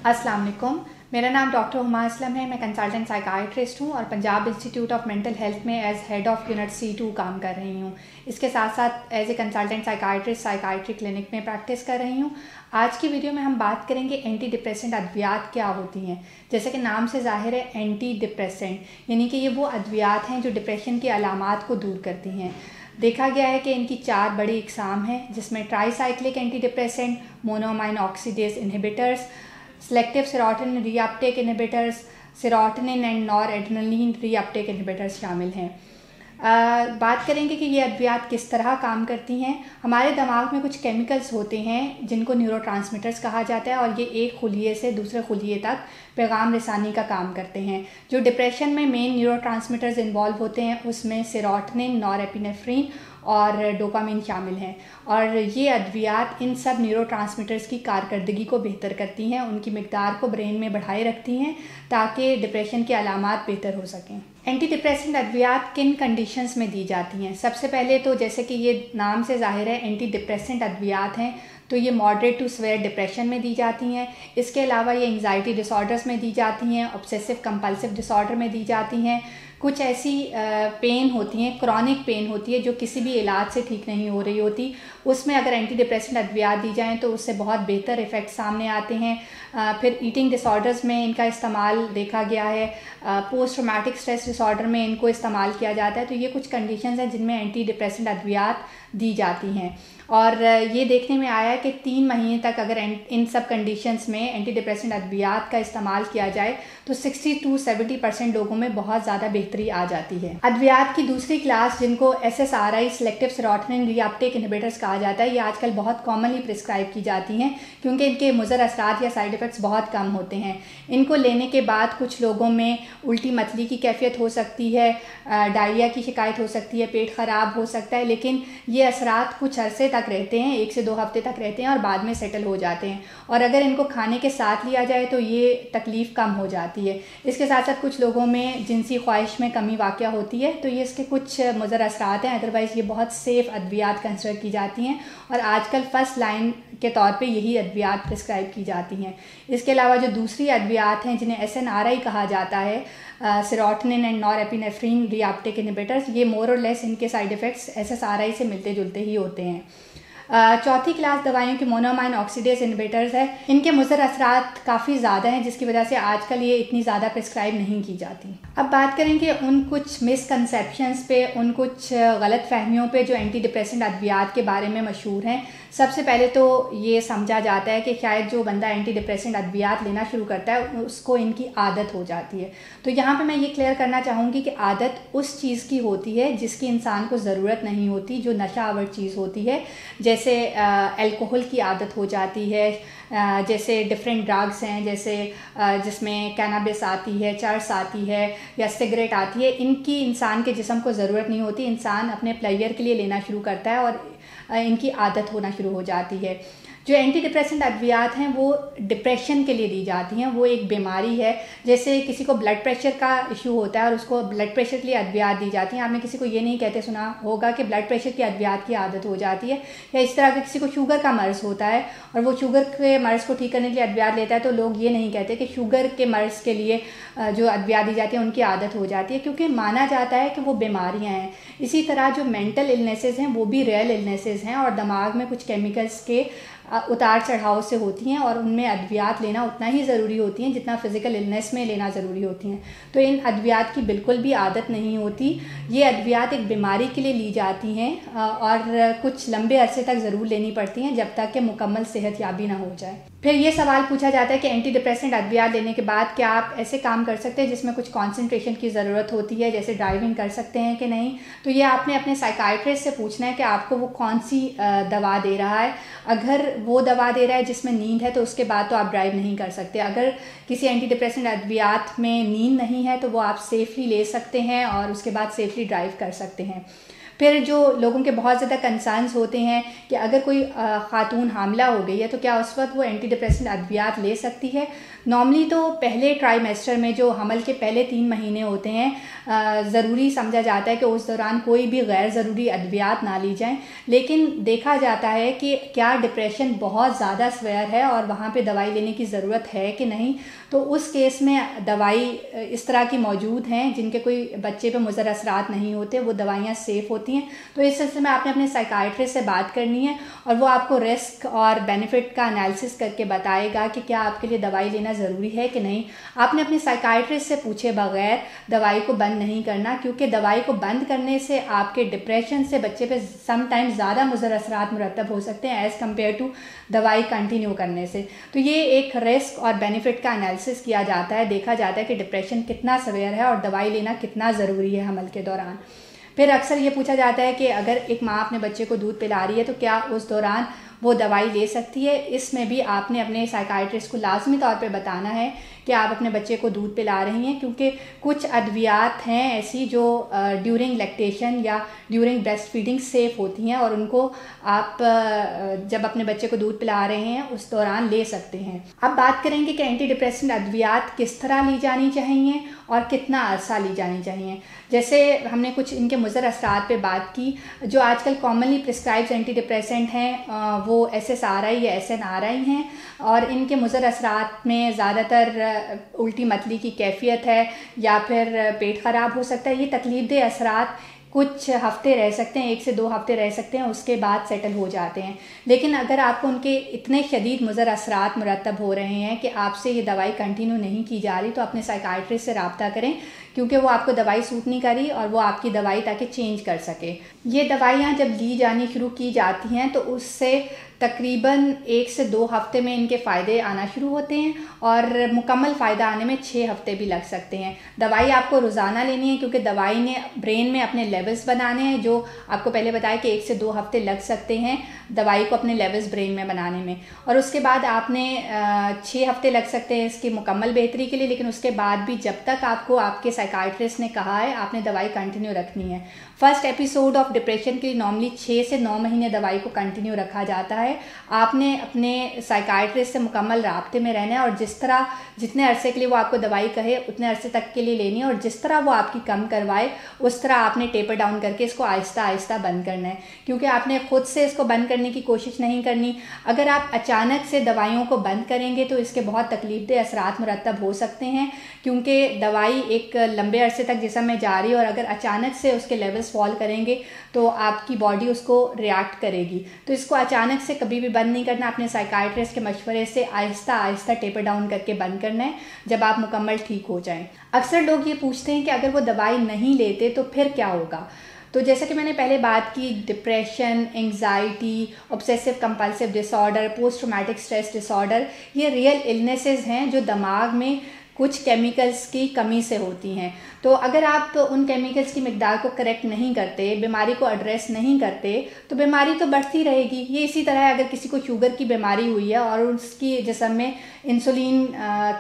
अस्सलाम वालेकुम। मेरा नाम डॉक्टर हुमा असलम है। मैं कंसल्टेंट साइकाइट्रिस्ट हूँ और Punjab institute of mental health में as head of unit C2 काम कर रही हूँ। इसके साथ साथ as a consultant psychiatrist psychiatry clinic में प्रैक्टिस कर रही हूँ। आज की वीडियो में हम बात करेंगे एंटी डिप्रेसेंट अद्वियात क्या होती हैं। जैसे कि नाम से जाहिर है एंटी डिप्रेसेंट, यानी कि ये वो अद्वियात हैं जो डिप्रेशन की अलामात को दूर करती हैं। देखा गया है कि इनकी 4 बड़ी इकसाम हैं, जिसमें tricyclic anti depressant, monoamine oxidase inhibitors, selective serotonin reuptake inhibitors, serotonin and noradrenaline reuptake inhibitors शामिल हैं। बात करेंगे कि ये अद्वियात किस तरह काम करती हैं। हमारे दिमाग में कुछ केमिकल्स होते हैं जिनको न्यूरोट्रांसमीटर्स कहा जाता है और ये एक खुलिये से दूसरे खुलिये तक पैगाम रसानी का काम करते हैं। जो डिप्रेशन में मेन न्यूरोट्रांसमीटर्स इन्वॉल्व होते हैं उसमें सेरोटोनिन, नॉरएपिनेफ्रिन और डोपामिन शामिल हैं और ये अद्वियात इन सब न्यूरोट्रांसमीटर्स की कारकर्दगी को बेहतर करती हैं, उनकी मिकदार को ब्रेन में बढ़ाए रखती हैं ताकि डिप्रेशन के अलामात बेहतर हो सकें। एंटी डिप्रेसेंट अद्वियात किन कंडीशंस में दी जाती हैं? सबसे पहले तो जैसे कि ये नाम से जाहिर है एंटी डिप्रेसेंट अद्वियात हैं, तो ये मॉडरेट टू सीवियर डिप्रेशन में दी जाती हैं। इसके अलावा ये एंग्जाइटी डिसऑर्डर्स में दी जाती हैं, ऑब्सेसिव कंपल्सिव डिसऑर्डर में दी जाती हैं। कुछ ऐसी पेन होती हैं, क्रॉनिक पेन होती है जो किसी भी इलाज से ठीक नहीं हो रही होती, उसमें अगर एंटी डिप्रेसेंट अद्वियात दी जाएँ तो उससे बहुत बेहतर इफ़ेक्ट सामने आते हैं। फिर ईटिंग डिसऑर्डर्स में इनका इस्तेमाल देखा गया है, पोस्ट ट्रॉमेटिक स्ट्रेस डिसऑर्डर में इनको इस्तेमाल किया जाता है। तो ये कुछ कंडीशंस हैं जिनमें एंटी डिप्रेसेंट अद्वियात दी जाती हैं और ये देखने में आया है कि 3 महीने तक अगर इन सब कंडीशंस में एंटी डिप्रेसेंट अद्वियात का इस्तेमाल किया जाए तो 60 to 70% लोगों में बहुत ज़्यादा बेहतरी आ जाती है। अद्वियात की दूसरी क्लास जिनको SSRI selective serotonin reuptake inhibitors कहा जाता है, ये आजकल बहुत कॉमनली प्रिस्क्राइब की जाती हैं क्योंकि इनके मुज़र असरात या साइड इफ़ेक्ट्स बहुत कम होते हैं। इनको लेने के बाद कुछ लोगों में उल्टी मतली की कैफियत हो सकती है, डायरिया की शिकायत हो सकती है, पेट ख़राब हो सकता है, लेकिन ये असरात कुछ अरसे तक रहते हैं, 1 से 2 हफ्ते तक रहते हैं और बाद में सेटल हो जाते हैं और अगर इनको खाने के साथ लिया जाए तो ये तकलीफ़ कम हो जाती है। इसके साथ साथ कुछ लोगों में जिनसी ख्वाहिश में कमी वाक़या होती है, तो ये इसके कुछ मुज़र असरात हैं। अदरवाइज़ ये बहुत सेफ़ अद्वियात कंसिडर की जाती हैं और आजकल फर्स्ट लाइन के तौर पे यही अद्वियात प्रिस्क्राइब की जाती हैं। इसके अलावा जो दूसरी अद्वियात हैं जिन्हें SNRI कहा जाता है, serotonin and norepinephrine reuptake inhibitors, ये मोर और लेस इनके साइड इफ़ेक्ट्स SSRI से मिलते जुलते ही होते हैं। चौथी क्लास दवाइयों की मोनोअमाइन ऑक्सीडेज इनहिबिटर्स है। इनके मुज़र असरात काफ़ी ज़्यादा हैं जिसकी वजह से आजकल ये इतनी ज़्यादा प्रिस्क्राइब नहीं की जाती। अब बात करेंगे उन कुछ मिसकंसेप्शंस पे, उन कुछ गलत फहमियों पे जो एंटी डिप्रेसेंट अद्वियात के बारे में मशहूर हैं। सबसे पहले तो ये समझा जाता है कि शायद जो बंदा एंटी डिप्रेसेंट अद्वियात लेना शुरू करता है उसको इनकी आदत हो जाती है। तो यहाँ पे मैं ये क्लियर करना चाहूँगी कि आदत उस चीज़ की होती है जिसकी इंसान को ज़रूरत नहीं होती, जो नशा आवर चीज़ होती है। जैसे अल्कोहल की आदत हो जाती है, जैसे डिफरेंट ड्रग्स हैं, जैसे जिसमें कैनाबिस आती है, चर्स आती है या सिगरेट आती है। इनकी इंसान के जिस्म को ज़रूरत नहीं होती, इंसान अपने प्लेजर के लिए लेना शुरू करता है और इनकी आदत होना शुरू हो जाती है। जो एंटी डिप्रेसेंट अद्वियात हैं वो डिप्रेशन के लिए दी जाती हैं, वो एक बीमारी है। जैसे किसी को ब्लड प्रेशर का इशू होता है और उसको ब्लड प्रेशर के लिए अद्वियात दी जाती हैं। आपने किसी को ये नहीं कहते सुना होगा कि ब्लड प्रेशर की अद्वियात की आदत हो जाती है, या इस तरह के किसी को शुगर का मर्ज़ होता है और वो शुगर के मर्ज़ को ठीक करने के लिए अद्वियात लेता है, तो लोग ये नहीं कहते कि शुगर के मर्ज़ के लिए जो अद्वियात दी जाती है उनकी आदत हो जाती है, क्योंकि माना जाता है कि वो बीमारियाँ हैं। इसी तरह जो मेंटल इलनेसेस हैं वो भी रियल इलनेसेस हैं और दिमाग में कुछ केमिकल्स के उतार चढ़ाव से होती हैं और उनमें अद्वियात लेना उतना ही ज़रूरी होती हैं जितना फिज़िकल इलनेस में लेना ज़रूरी होती हैं। तो इन अद्वियात की बिल्कुल भी आदत नहीं होती। ये अद्वियात एक बीमारी के लिए ली जाती हैं और कुछ लंबे अरसे तक ज़रूर लेनी पड़ती हैं जब तक कि मुकम्मल सेहत याबी ना हो जाए। फिर ये सवाल पूछा जाता है कि एंटी डिप्रेसेंट अद्वियात लेने के बाद क्या आप ऐसे काम कर सकते हैं जिसमें कुछ कंसंट्रेशन की ज़रूरत होती है, जैसे ड्राइविंग कर सकते हैं कि नहीं? तो ये आपने अपने साइकाइट्रिस्ट से पूछना है कि आपको वो कौन सी दवा दे रहा है। अगर वो दवा दे रहा है जिसमें नींद है तो उसके बाद तो आप ड्राइव नहीं कर सकते। अगर किसी एंटी डिप्रेसेंट अद्वियात में नींद नहीं है तो वो आप सेफली ले सकते हैं और उसके बाद सेफली ड्राइव कर सकते हैं। फिर जो लोगों के बहुत ज़्यादा कंसर्न्स होते हैं कि अगर कोई खातून हामला हो गई है तो क्या उस वक्त वो एंटी डिप्रेसेंट अद्वियात ले सकती है। नॉर्मली तो पहले ट्राइमेस्टर में जो हमल के पहले 3 महीने होते हैं ज़रूरी समझा जाता है कि उस दौरान कोई भी गैर ज़रूरी अद्वियात ना ली जाएं, लेकिन देखा जाता है कि क्या डिप्रेशन बहुत ज़्यादा स्वेयर है और वहाँ पे दवाई लेने की ज़रूरत है कि नहीं। तो उस केस में दवाई इस तरह की मौजूद हैं जिनके कोई बच्चे पे मुज़र असरात नहीं होते, वो दवाइयाँ सेफ़ होती हैं। तो इस सिलसिले में आपने अपने साइकाइट्रिस्ट से बात करनी है और वो आपको रिस्क और बेनिफिट का एनालिसिस करके बताएगा कि क्या आपके लिए दवाई लेना ज़रूरी है कि नहीं। आपने अपने साइकाइट्रिस्ट से पूछे बगैर दवाई को बंद नहीं करना, क्योंकि दवाई को बंद करने से आपके डिप्रेशन से बच्चे पे समटाइम्स ज़्यादा मुज़र असरात मुरतब हो सकते हैं एज़ कम्पेयर टू दवाई कंटिन्यू करने से। तो ये एक रिस्क और बेनिफिट का एनालिसिस किया जाता है, देखा जाता है कि डिप्रेशन कितना सवेयर है और दवाई लेना कितना ज़रूरी है हमल के दौरान। फिर अक्सर ये पूछा जाता है कि अगर एक माँ अपने बच्चे को दूध पिला रही है तो क्या उस दौरान वो दवाई ले सकती है। इसमें भी आपने अपने साइकाइट्रिस्ट को लाजमी तौर पे बताना है कि आप अपने बच्चे को दूध पिला रही हैं, क्योंकि कुछ अद्वियात हैं ऐसी जो ड्यूरिंग लैक्टेशन या ड्यूरिंग ब्रेस्ट फीडिंग सेफ़ होती हैं और उनको आप जब अपने बच्चे को दूध पिला रहे हैं उस दौरान ले सकते हैं। अब बात करेंगे कि एंटी डिप्रेसेंट अद्वियात किस तरह ली जानी चाहिए और कितना अरसा ली जानी चाहिए। जैसे हमने कुछ इनके मुज़र असरात पे बात की। जो आजकल कॉमनली प्रिस्क्राइब्ड एंटी डिप्रेसेंट हैं वो SSRI या SNRI हैं और इनके मुज़र असरात में ज़्यादातर उल्टी मतली की कैफियत है या फिर पेट ख़राब हो सकता है। ये तकलीफ़देह असरात कुछ हफ्ते रह सकते हैं, 1 से 2 हफ्ते रह सकते हैं, उसके बाद सेटल हो जाते हैं। लेकिन अगर आपको उनके इतने शदीद मुज़र असरात मुरतब हो रहे हैं कि आपसे ये दवाई कंटिन्यू नहीं की जा रही, तो अपने साइकाइट्रिस्ट से रब्ता करें, क्योंकि वो आपको दवाई सूट नहीं करी और वो आपकी दवाई ताकि चेंज कर सके। ये दवाइयाँ जब ली जानी शुरू की जाती हैं तो उससे तकरीबन 1 से 2 हफ्ते में इनके फ़ायदे आना शुरू होते हैं और मुकम्मल फ़ायदा आने में 6 हफ्ते भी लग सकते हैं। दवाई आपको रोज़ाना लेनी है, क्योंकि दवाई ने ब्रेन में अपने लेवल्स बनाने हैं, जो आपको पहले बताया कि 1 से 2 हफ्ते लग सकते हैं दवाई को अपने लेवल्स ब्रेन में बनाने में। और उसके बाद आपने 6 हफ्ते लग सकते हैं इसकी मुकम्मल बेहतरी के लिए, लेकिन उसके बाद भी जब तक आपको आपके साइकाइट्रिस्ट ने कहा है आपने दवाई कंटिन्यू रखनी है। फर्स्ट एपिसोड ऑफ डिप्रेशन के लिए नॉर्मली 6 से 9 महीने दवाई को कंटिन्यू रखा जाता है। आपने अपने साइकाइट्रिस्ट से मुकम्मल राब्ते में रहना है और जितने अरसे के लिए वो आपको दवाई कहे उतने अरसे तक के लिए लेनी है और जिस तरह वो आपकी कम करवाए उस तरह आपने टेपर डाउन करके इसको आहिस्ता आहिस्ता बंद करना है, क्योंकि आपने खुद से इसको बंद करने की कोशिश नहीं करनी। अगर आप अचानक से दवाइयों को बंद करेंगे तो इसके बहुत तकलीफदेह असरात मुरतब हो सकते हैं, क्योंकि दवाई एक लंबे अरसे तक जिस्म में जा रही है और अगर अचानक से उसके लेवल्स फॉल करेंगे तो आपकी बॉडी उसको रिएक्ट करेगी। तो इसको अचानक से कभी भी बंद नहीं करना, अपने साइकाइट्रिस्ट के मशवरे से आहिस्ता आहिस्ता टेपर डाउन करके बंद करना है जब आप मुकम्मल ठीक हो जाएं। अक्सर लोग ये पूछते हैं कि अगर वो दवाई नहीं लेते तो फिर क्या होगा। तो जैसा कि मैंने पहले बात की, depression, anxiety, obsessive compulsive disorder, post traumatic stress disorder, ये रियल इलनेसेस हैं जो दिमाग में कुछ केमिकल्स की कमी से होती हैं। तो अगर आप उन केमिकल्स की मिकदार को करेक्ट नहीं करते, बीमारी को एड्रेस नहीं करते, तो बीमारी तो बढ़ती रहेगी। ये इसी तरह है, अगर किसी को शुगर की बीमारी हुई है और उसकी जिस्म में इंसुलिन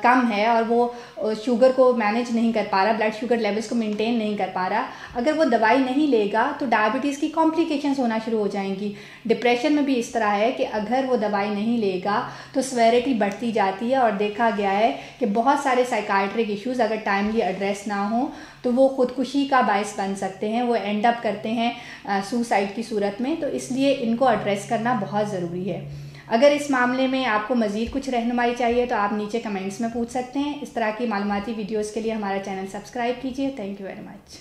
कम है और वो शुगर को मैनेज नहीं कर पा रहा, ब्लड शुगर लेवल्स को मेंटेन नहीं कर पा रहा, अगर वो दवाई नहीं लेगा तो डायबिटीज़ की कॉम्प्लिकेशंस होना शुरू हो जाएंगी। डिप्रेशन में भी इस तरह है कि अगर वो दवाई नहीं लेगा तो सेवेरिटी बढ़ती जाती है और देखा गया है कि बहुत सारे साइकाइट्रिक इश्यूज़ अगर टाइमली एड्रेस ना हो तो वो खुदकुशी का बायस बन सकते हैं, वो एंड अप करते हैं सुसाइड की सूरत में। तो इसलिए इनको एड्रेस करना बहुत ज़रूरी है। अगर इस मामले में आपको मज़ीद कुछ रहनुमाई चाहिए तो आप नीचे कमेंट्स में पूछ सकते हैं। इस तरह की मालूमाती वीडियोज़ के लिए हमारा चैनल सब्सक्राइब कीजिए। Thank you very much.